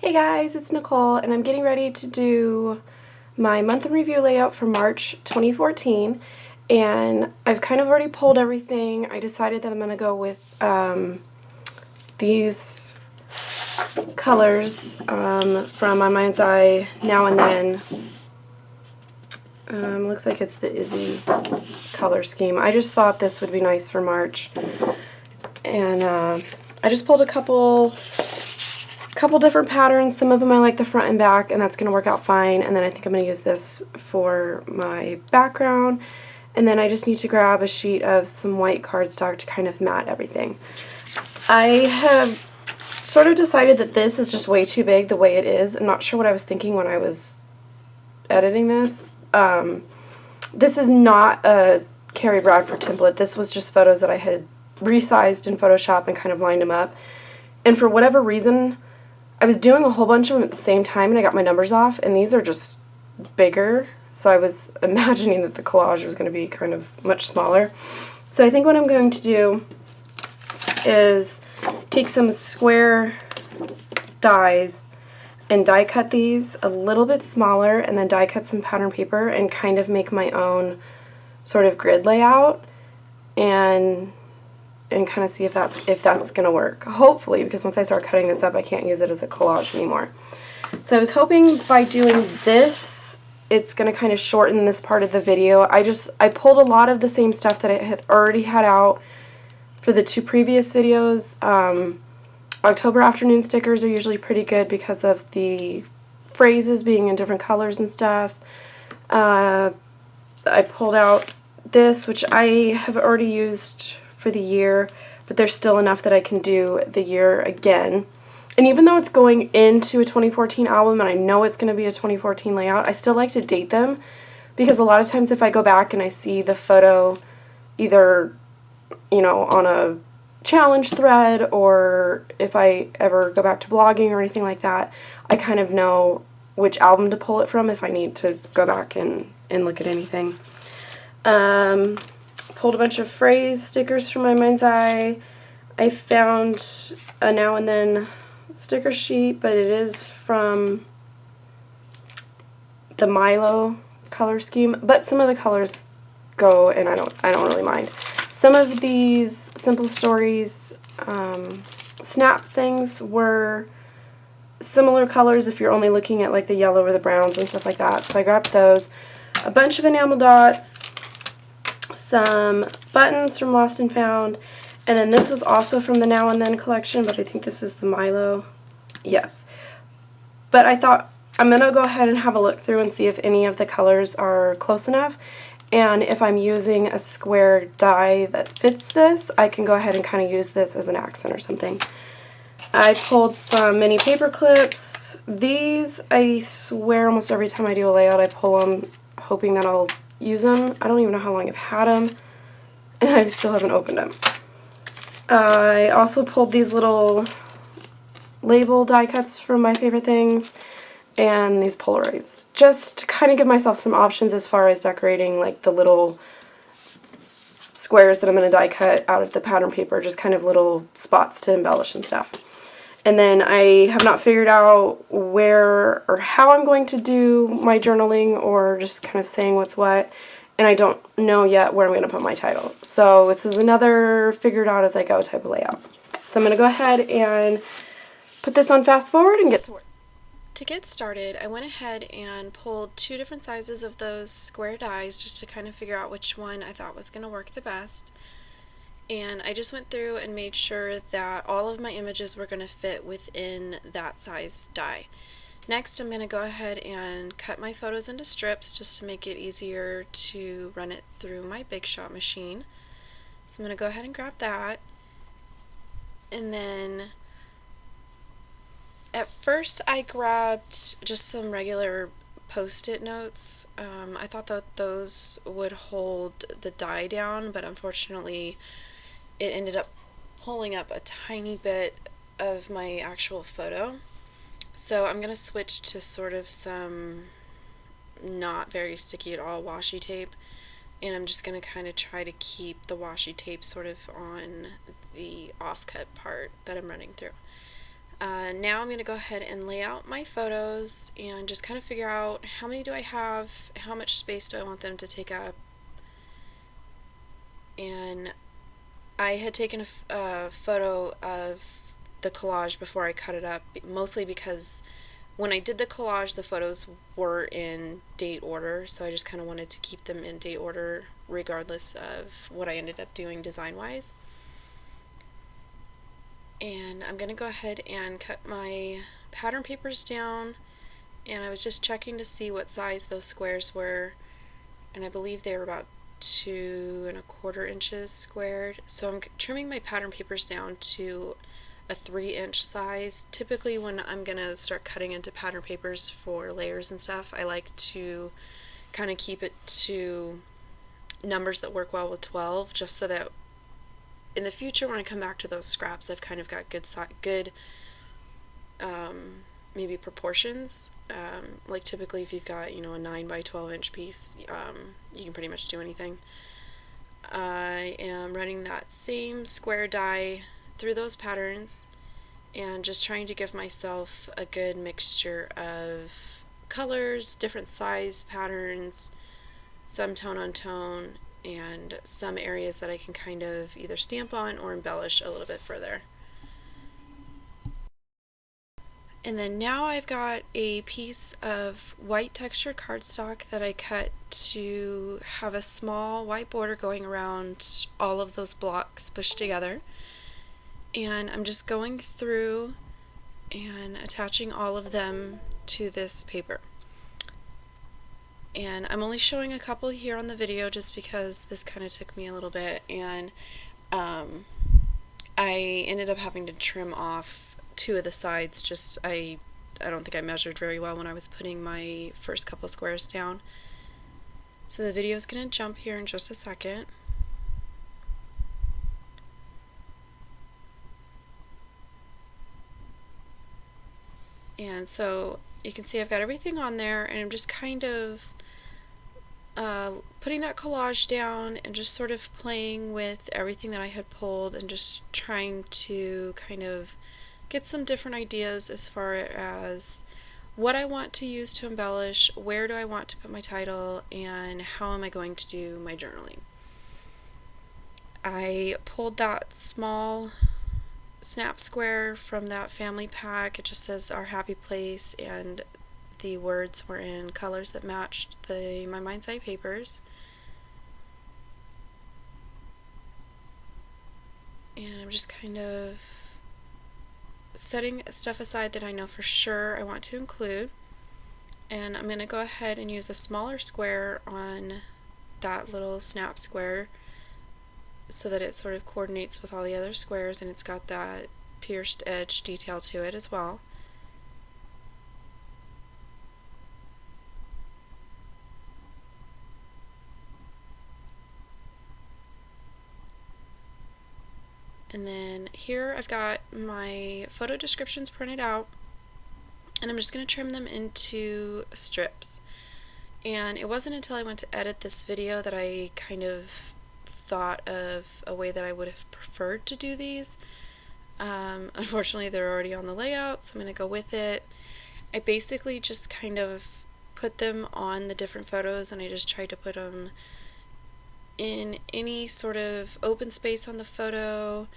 Hey guys, it's Nicole and I'm getting ready to do my month in review layout for March 2014, and I've kind of already pulled everything. I decided that I'm going to go with these colors from My Mind's Eye Now and Then. Looks like it's the Izzy color scheme. I just thought this would be nice for March, and I just pulled a couple different patterns. Some of them I like the front and back, and that's going to work out fine. And then I think I'm going to use this for my background. And then I just need to grab a sheet of some white cardstock to kind of mat everything. I have sort of decided that this is just way too big the way it is. I'm not sure what I was thinking when I was editing this. This is not a Carrie Bradford template. This was just photos that I had resized in Photoshop and kind of lined them up. And for whatever reason, I was doing a whole bunch of them at the same time and I got my numbers off, and these are just bigger, so I was imagining that the collage was going to be kind of much smaller. So I think what I'm going to do is take some square dies and die cut these a little bit smaller, and then die cut some pattern paper and kind of make my own sort of grid layout and kind of see if that's going to work. Hopefully, because once I start cutting this up, I can't use it as a collage anymore. So I was hoping by doing this, it's going to kind of shorten this part of the video. I pulled a lot of the same stuff that I had already had out for the two previous videos. October afternoon stickers are usually pretty good because of the phrases being in different colors and stuff. I pulled out this, which I have already used for the year, but there's still enough that I can do the year again. And even though it's going into a 2014 album and I know it's going to be a 2014 layout, I still like to date them, because a lot of times if I go back and I see the photo either, you know, on a challenge thread, or if I ever go back to blogging or anything like that, I kind of know which album to pull it from if I need to go back and look at anything. Pulled a bunch of phrase stickers from My Mind's Eye. I found a Now and Then sticker sheet, but it is from the Milo color scheme, but some of the colors go, and I don't really mind. Some of these Simple Stories snap things were similar colors if you're only looking at like the yellow or the browns and stuff like that, so I grabbed those. A bunch of enamel dots, some buttons from Lost and Found, and then this was also from the Now and Then collection, but I think this is the Milo. Yes. But I thought I'm going to go ahead and have a look through and see if any of the colors are close enough, and if I'm using a square die that fits this, I can go ahead and kind of use this as an accent or something. I pulled some mini paper clips. These, I swear almost every time I do a layout I pull them hoping that I'll use them. I don't even know how long I've had them, and I still haven't opened them. I also pulled these little label die cuts from My Favorite Things and these Polaroids, just to kind of give myself some options as far as decorating like the little squares that I'm going to die cut out of the pattern paper, just kind of little spots to embellish and stuff. And then I have not figured out where or how I'm going to do my journaling, or just kind of saying what's what, and I don't know yet where I'm going to put my title. So this is another figure it out as I go type of layout. So I'm going to go ahead and put this on fast forward and get to work. To get started, I went ahead and pulled two different sizes of those square dies just to kind of figure out which one I thought was going to work the best. And I just went through and made sure that all of my images were going to fit within that size die. Next, I'm going to go ahead and cut my photos into strips just to make it easier to run it through my Big Shot machine. So I'm going to go ahead and grab that. And then at first I grabbed just some regular Post-it notes. I thought that those would hold the die down, but unfortunately it ended up pulling up a tiny bit of my actual photo. So I'm going to switch to sort of some not very sticky at all washi tape, and I'm just going to kind of try to keep the washi tape sort of on the offcut part that I'm running through. Now I'm going to go ahead and lay out my photos and just kind of figure out how many do I have, how much space do I want them to take up. And I had taken a photo of the collage before I cut it up, mostly because when I did the collage the photos were in date order, so I just kind of wanted to keep them in date order regardless of what I ended up doing design-wise. And I'm going to go ahead and cut my pattern papers down, and I was just checking to see what size those squares were, and I believe they were about 2¼ inches squared. So I'm trimming my pattern papers down to a 3-inch size. Typically when I'm going to start cutting into pattern papers for layers and stuff, I like to kind of keep it to numbers that work well with 12, just so that in the future when I come back to those scraps I've kind of got good maybe proportions. Like typically if you've got, you know, a 9 by 12 inch piece, you can pretty much do anything. I am running that same square die through those patterns and just trying to give myself a good mixture of colors, different size patterns, some tone on tone, and some areas that I can kind of either stamp on or embellish a little bit further. And then now I've got a piece of white textured cardstock that I cut to have a small white border going around all of those blocks pushed together. And I'm just going through and attaching all of them to this paper. And I'm only showing a couple here on the video just because this kind of took me a little bit, and I ended up having to trim off 2 of the sides. Just I don't think I measured very well when I was putting my first couple squares down. So the video is going to jump here in just a second. And so you can see I've got everything on there, and I'm just kind of putting that collage down and just sort of playing with everything that I had pulled and just trying to kind of get some different ideas as far as what I want to use to embellish, where do I want to put my title, and how am I going to do my journaling. I pulled that small snap square from that family pack. It just says Our Happy Place, and the words were in colors that matched my Mind's Eye papers. And I'm just kind of setting stuff aside that I know for sure I want to include. And I'm going to go ahead and use a smaller square on that little snap square so that it sort of coordinates with all the other squares, and it's got that pierced edge detail to it as well. And then here I've got my photo descriptions printed out, and I'm just going to trim them into strips. And it wasn't until I went to edit this video that I kind of thought of a way that I would have preferred to do these. Unfortunately they're already on the layout, so I'm going to go with it. I basically just kind of put them on the different photos, and I just tried to put them in any sort of open space on the photo,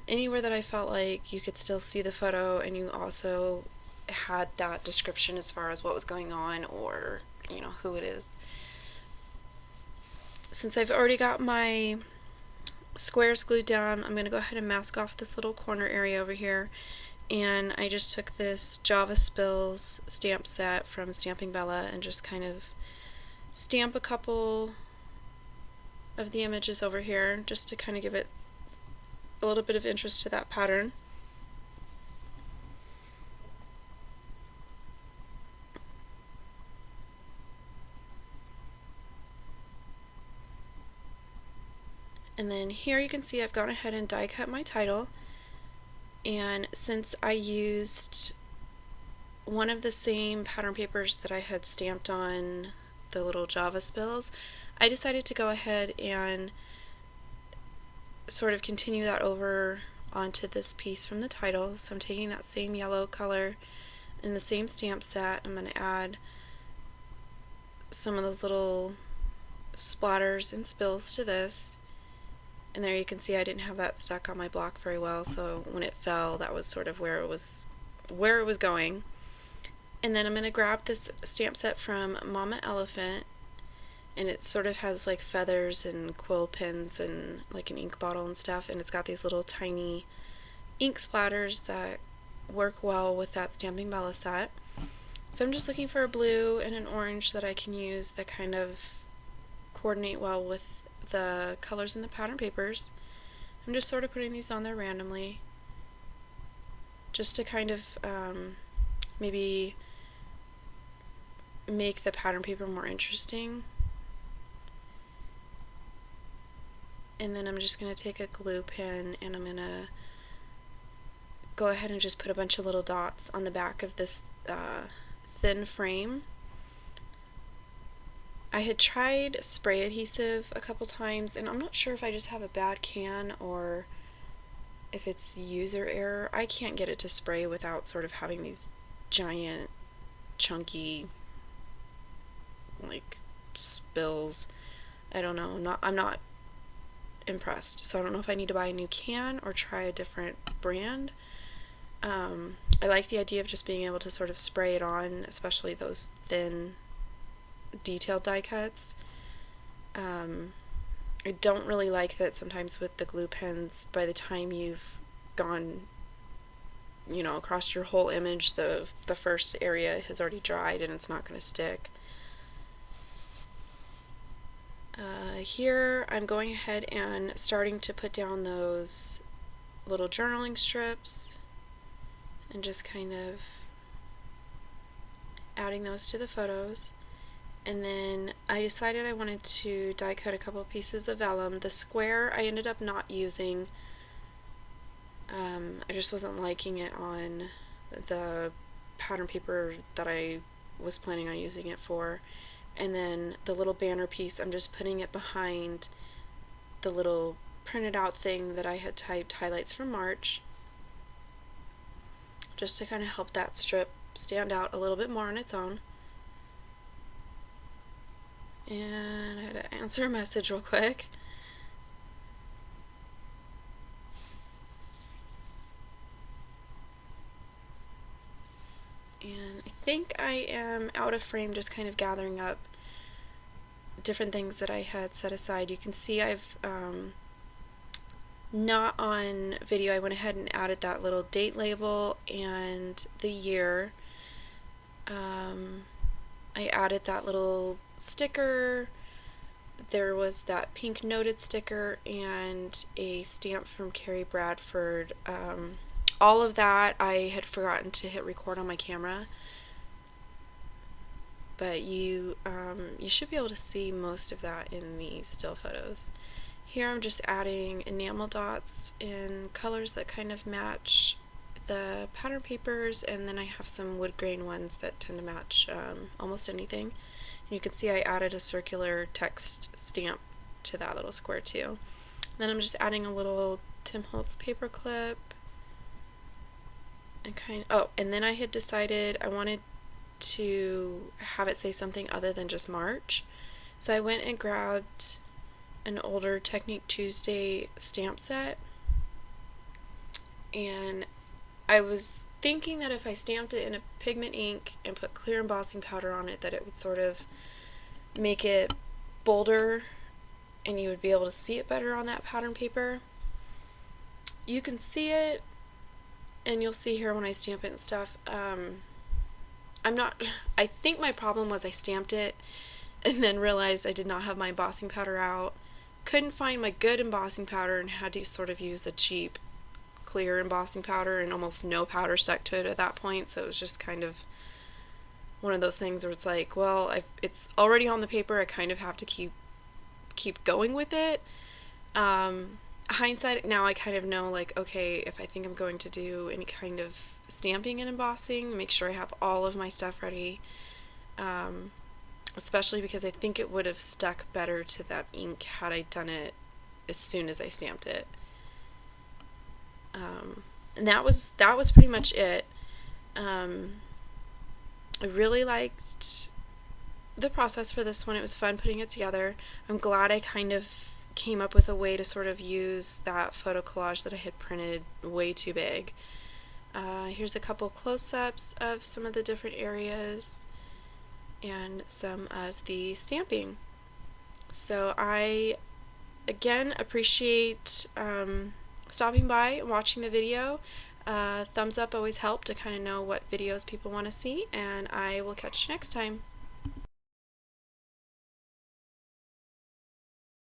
anywhere that I felt like you could still see the photo and you also had that description as far as what was going on, or you know, who it is. Since I've already got my squares glued down, I'm going to go ahead and mask off this little corner area over here, and I just took this Java Spills stamp set from Stamping Bella and just kind of stamp a couple of the images over here just to kind of give it a little bit of interest to that pattern. And then here you can see I've gone ahead and die cut my title, and since I used one of the same pattern papers that I had stamped on the little Java Spills, I decided to go ahead and sort of continue that over onto this piece from the title. So I'm taking that same yellow color in the same stamp set. I'm going to add some of those little splatters and spills to this. And there you can see I didn't have that stuck on my block very well, so when it fell, that was sort of where it was going. And then I'm going to grab this stamp set from Mama Elephant, and it sort of has like feathers and quill pens and like an ink bottle and stuff, and it's got these little tiny ink splatters that work well with that Stamping Bella set. So I'm just looking for a blue and an orange that I can use that kind of coordinate well with the colors in the pattern papers. I'm just sort of putting these on there randomly just to kind of maybe make the pattern paper more interesting. And then I'm just going to take a glue pen and I'm going to go ahead and just put a bunch of little dots on the back of this thin frame. I had tried spray adhesive a couple times, and I'm not sure if I just have a bad can or if it's user error. I can't get it to spray without sort of having these giant, chunky, like, spills. I don't know. I'm not impressed. So I don't know if I need to buy a new can or try a different brand. I like the idea of just being able to sort of spray it on, especially those thin detailed die cuts. I don't really like that sometimes with the glue pens, by the time you've gone, you know, across your whole image, the first area has already dried and it's not going to stick. Here I'm going ahead and starting to put down those little journaling strips and just kind of adding those to the photos. And then I decided I wanted to die cut a couple pieces of vellum. The square I ended up not using. I just wasn't liking it on the pattern paper that I was planning on using it for. And then the little banner piece, I'm just putting it behind the little printed out thing that I had typed highlights from March, just to kind of help that strip stand out a little bit more on its own. And I had to answer a message real quick. And I think I am out of frame, just kind of gathering up different things that I had set aside. You can see I've not on video, I went ahead and added that little date label and the year. I added that little sticker. There was that pink noted sticker and a stamp from Carrie Bradford. All of that I had forgotten to hit record on my camera, but you should be able to see most of that in the still photos. Here I'm just adding enamel dots in colors that kind of match the pattern papers, and then I have some wood grain ones that tend to match almost anything. And you can see I added a circular text stamp to that little square too. Then I'm just adding a little Tim Holtz paper clip. And then I had decided I wanted to have it say something other than just March. So I went and grabbed an older Technique Tuesday stamp set, and I was thinking that if I stamped it in a pigment ink and put clear embossing powder on it, that it would sort of make it bolder and you would be able to see it better on that pattern paper. You can see it, and you'll see here when I stamp it and stuff. I think my problem was I stamped it and then realized I did not have my embossing powder out. Couldn't find my good embossing powder and had to sort of use a cheap clear embossing powder, and almost no powder stuck to it at that point, so it was just kind of one of those things where it's like, well, it's already on the paper, I kind of have to keep going with it. Hindsight, now I kind of know, like, okay, if I think I'm going to do any kind of stamping and embossing, make sure I have all of my stuff ready, especially because I think it would have stuck better to that ink had I done it as soon as I stamped it. And that was pretty much it. I really liked the process for this one. It was fun putting it together. I'm glad I kind of came up with a way to sort of use that photo collage that I had printed way too big. Here's a couple close-ups of some of the different areas and some of the stamping. So I again appreciate stopping by and watching the video. Thumbs up always help to kind of know what videos people want to see, and I will catch you next time.